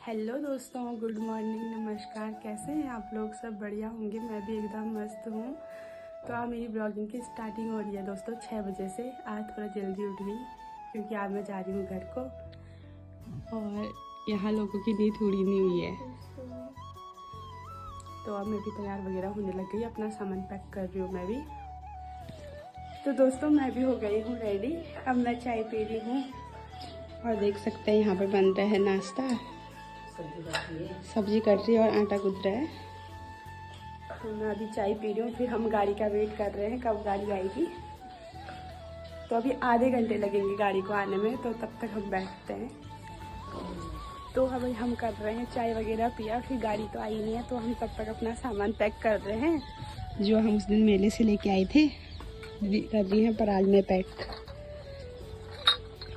Hello दोस्तों, good morning, नमस्कार। कैसे हैं आप लोग? सब बढ़िया होंगे। मैं भी एकदम मस्त हूँ। तो आज मेरी ब्लॉगिंग की स्टार्टिंग हो रही है दोस्तों 6 बजे से। आज थोड़ा जल्दी उठ गई क्योंकि आज मैं जा रही हूँ घर को और यहाँ लोगों की नींद थोड़ी नहीं हुई है। तो अब मैं भी तैयार वगैरह होने लग गई, अपना सामान पैक कर रही हूँ मैं भी। तो दोस्तों मैं भी हो गई हूँ रेडी। अब मैं चाय पी रही हूँ और देख सकते हैं यहाँ पे बन रहा है नाश्ता। सब्जी कट रही है और आटा गूंथ रहा है। तो मैं अभी चाय पी रही हूँ, फिर हम गाड़ी का वेट कर रहे हैं कब गाड़ी आएगी। तो अभी आधे घंटे लगेंगे गाड़ी को आने में, तो तब तक हम बैठते हैं। तो अभी हम कर रहे हैं चाय वगैरह पिया, फिर गाड़ी तो आई नहीं है, तो हम तब तक अपना सामान पैक कर रहे हैं जो हम उस दिन मेले से लेके आए थे। कर रही हैं पराल में पैक।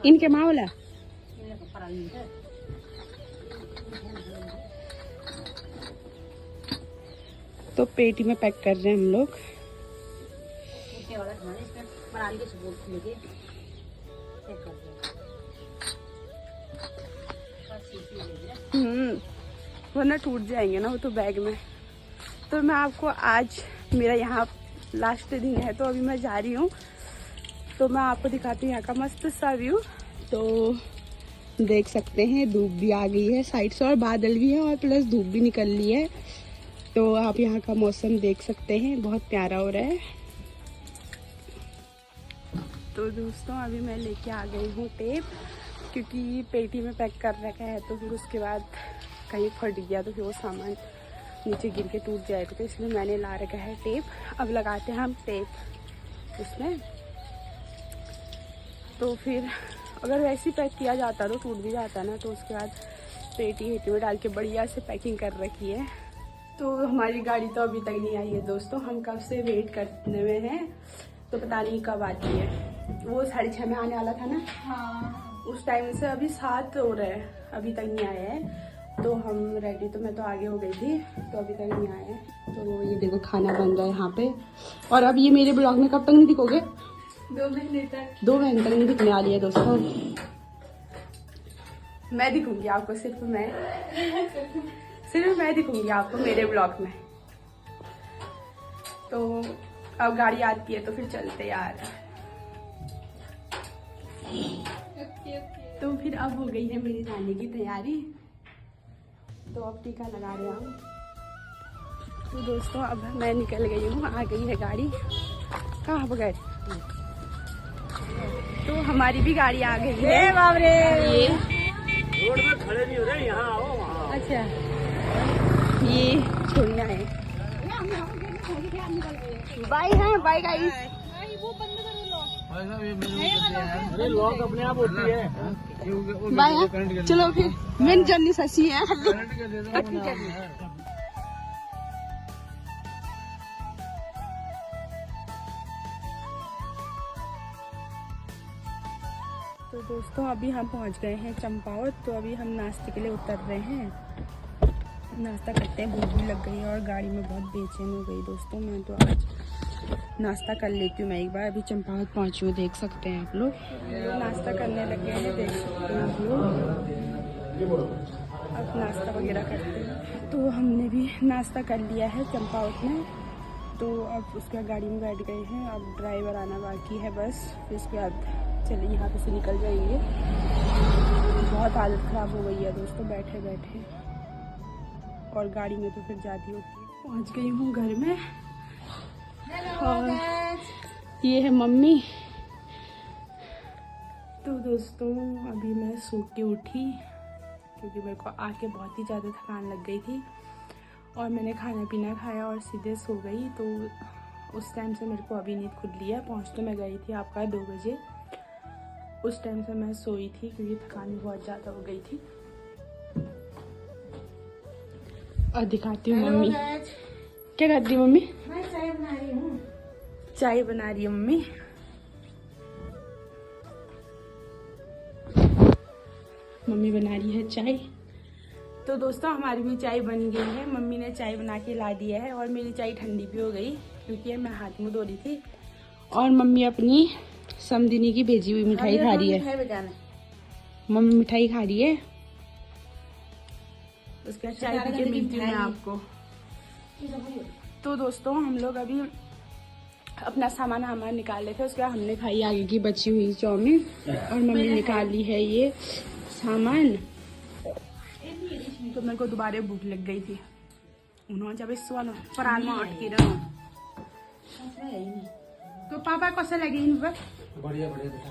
इनके माँ बोला तो पेटी में पैक कर रहे हैं हम लोग। वरना टूट जाएंगे ना वो तो बैग में। तो मैं आपको आज, मेरा यहाँ लास्ट दिन है तो अभी मैं जा रही हूँ, तो मैं आपको दिखाती हूँ यहाँ का मस्त सा व्यू। तो देख सकते हैं धूप भी आ गई है साइड से और बादल भी है और प्लस धूप भी निकल ली है। तो आप यहाँ का मौसम देख सकते हैं, बहुत प्यारा हो रहा है। तो दोस्तों अभी मैं लेके आ गई हूँ टेप, क्योंकि पेटी में पैक कर रखा है तो फिर उसके बाद कहीं फट गया तो फिर वो सामान नीचे गिर के टूट जाएगा, तो इसलिए मैंने ला रखा है टेप। अब लगाते हैं हम टेप उसमें। तो फिर अगर वैसे ही पैक किया जाता तो टूट भी जाता ना, तो उसके बाद पेटी हेटी में डाल के बढ़िया से पैकिंग कर रखी है। तो हमारी गाड़ी तो अभी तक नहीं आई है दोस्तों, हम कब से वेट करने में हैं, तो पता नहीं कब आती है। वो 6:30 में आने वाला था ना। हाँ। उस टाइम से अभी 7 हो रहे हैं, अभी तक नहीं आया है। तो हम रेडी, तो मैं तो आगे हो गई थी, तो अभी तक नहीं आया है। तो ये देखो खाना बन रहा है यहाँ पे। और अब ये मेरे ब्लॉग में कब तक नहीं दिखोगे? 2 महीने तक। 2 महीने तक नहीं दिखने वाली है दोस्तों। मैं दिखूंगी आपको, सिर्फ मैं दिखूंगी आपको मेरे ब्लॉग में। तो अब गाड़ी आती है तो फिर चलते यार। तो फिर अब हो गई है मेरी जाने की तैयारी, तो अब टीका लगा रहे हम। तो दोस्तों अब मैं निकल गई हूँ, आ गई है गाड़ी। कहाँ गए? तो हमारी भी गाड़ी आ गई है। ये रोड में खड़े नहीं हो रहे, यहाँ आओ वहाँ। अच्छा, ये छोड़ना है। बाय है, बाय गाइस। अरे लॉक अपने आप होती है। बाय। चलो फिर मैंने जल्दी ससी है। तो दोस्तों अभी हम पहुंच गए हैं चंपावत। तो अभी हम नाश्ते के लिए उतर रहे हैं, नाश्ता करते हैं। भूख भी लग गई है और गाड़ी में बहुत बेचैन हो गई दोस्तों मैं, तो आज नाश्ता कर लेती हूँ मैं एक बार। अभी चंपावत पहुँची हूँ, देख सकते हैं आप लोग। नाश्ता करने लग गए हैं, देख सकते हैं आप लोग। अब नाश्ता वगैरह करते हैं। तो हमने भी नाश्ता कर लिया है चंपावत में। तो अब उसके बाद गाड़ी में बैठ गए हैं, अब ड्राइवर आना बाकी है बस। फिर उसके बाद चलिए यहाँ पे से निकल जाएंगे। बहुत हालत ख़राब हो गई है दोस्तों बैठे बैठे, और गाड़ी में तो फिर जाती होती है। पहुँच गई हूँ घर में। और ये है मम्मी। तो दोस्तों अभी मैं सो के उठी क्योंकि मेरे को आके बहुत ही ज़्यादा थकान लग गई थी, और मैंने खाना पीना खाया और सीधे सो गई। तो उस टाइम से मेरे को अभी नींद खुल ली है। पहुँच तो मैं गई थी आपका 2 बजे, उस टाइम से मैं सोई थी क्योंकि थकान भी बहुत ज़्यादा हो गई थी। और दिखाती हूँ मम्मी क्या करती है। मम्मी मैं चाय बना रही हूँ। चाय बना रही है मम्मी। मम्मी बना रही है चाय। तो दोस्तों हमारी भी चाय बन गई है, मम्मी ने चाय बना के ला दिया है। और मेरी चाय ठंडी भी हो गई क्योंकि मैं हाथ मुँह धो रही थी। और मम्मी अपनी समदिनी की भेजी हुई मिठाई खा रही है। मम्मी मिठाई खा रही है। उसके बाद चाय पी के मिलती हूँ मैं आपको। तो दोस्तों हम लोग अभी अपना सामान हमारा निकाल लेते, उसके बाद हमने खाई आगे की बची हुई चाउमीन और मम्मी निकाल ली है ये सामान। तो मेरे को दोबारा भूख लग गई थी। उन्होंने जब इस पराल में अटकी रहा तो पापा कैसे लगे इन पर? बढ़िया बढ़िया बेटा।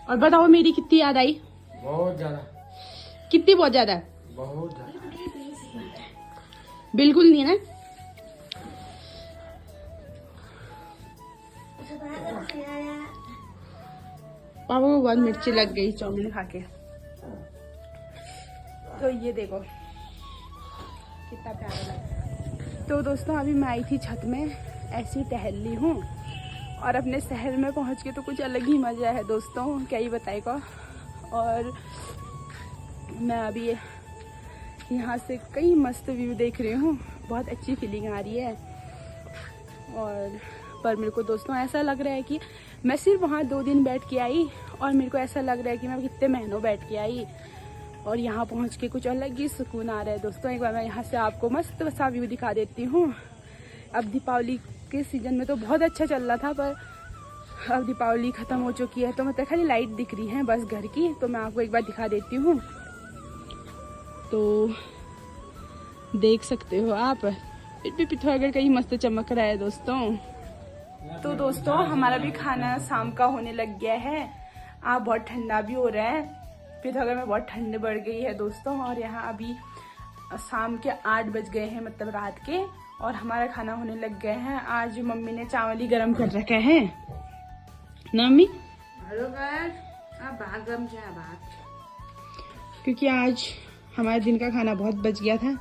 और बताओ मेरी कितनी याद आई? बहुत ज्यादा। कितनी? बहुत ज्यादा। बहुत ज्यादा। बिल्कुल नहीं ना। पापा को बहुत मिर्ची लग गई चाउमीन खा के। तो ये देखो कितना प्यारा लगा। तो दोस्तों अभी मैं आई थी छत में, ऐसी टहल ली हूँ और अपने शहर में पहुँच के तो कुछ अलग ही मज़ा है दोस्तों, क्या ही बताएगा। और मैं अभी यहाँ से कई मस्त व्यू देख रही हूँ, बहुत अच्छी फीलिंग आ रही है। और पर मेरे को दोस्तों ऐसा लग रहा है कि मैं सिर्फ वहाँ 2 दिन बैठ के आई और मेरे को ऐसा लग रहा है कि मैं कितने महीनों बैठ के आई और यहाँ पहुँच के कुछ अलग ही सुकून आ रहा है दोस्तों। एक बार मैं यहाँ से आपको मस्त सा व्यू दिखा देती हूँ। अब दीपावली के सीज़न में तो बहुत अच्छा चल रहा था, पर अब दीपावली ख़त्म हो चुकी है तो मतलब खाली लाइट दिख रही है बस घर की। तो मैं आपको एक बार दिखा देती हूँ, तो देख सकते हो आप। पिथौरागढ़ का ही मस्त चमक रहा है दोस्तों। तो दोस्तों हमारा भी खाना शाम का होने लग गया है। आप बहुत ठंडा भी हो रहा है, पिथौरागढ़ में बहुत ठंड बढ़ गई है दोस्तों। और यहाँ अभी शाम के 8 बज गए हैं, मतलब रात के, और हमारा खाना होने लग गया है। आज मम्मी ने चावल ही गर्म कर रखा है ना मम्मी? क्योंकि आज हमारे दिन का खाना बहुत बच गया था,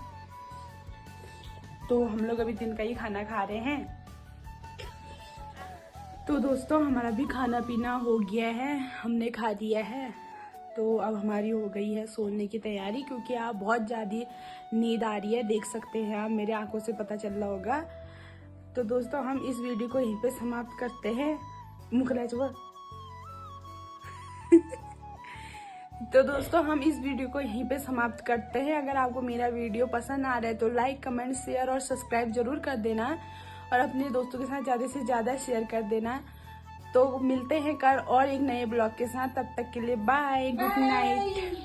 तो हम लोग अभी दिन का ही खाना खा रहे हैं। तो दोस्तों हमारा भी खाना पीना हो गया है, हमने खा लिया है। तो अब हमारी हो गई है सोने की तैयारी, क्योंकि आप बहुत ज़्यादा नींद आ रही है, देख सकते हैं आप, मेरे आंखों से पता चल रहा होगा। तो दोस्तों हम इस वीडियो को यहीं पे समाप्त करते हैं। तो दोस्तों हम इस वीडियो को यहीं पे समाप्त करते हैं। अगर आपको मेरा वीडियो पसंद आ रहा है तो लाइक, कमेंट, शेयर और सब्सक्राइब जरूर कर देना और अपने दोस्तों के साथ ज़्यादा से ज़्यादा शेयर कर देना। तो मिलते हैं कल और एक नए ब्लॉग के साथ, तब तक के लिए बाय, गुड नाइट।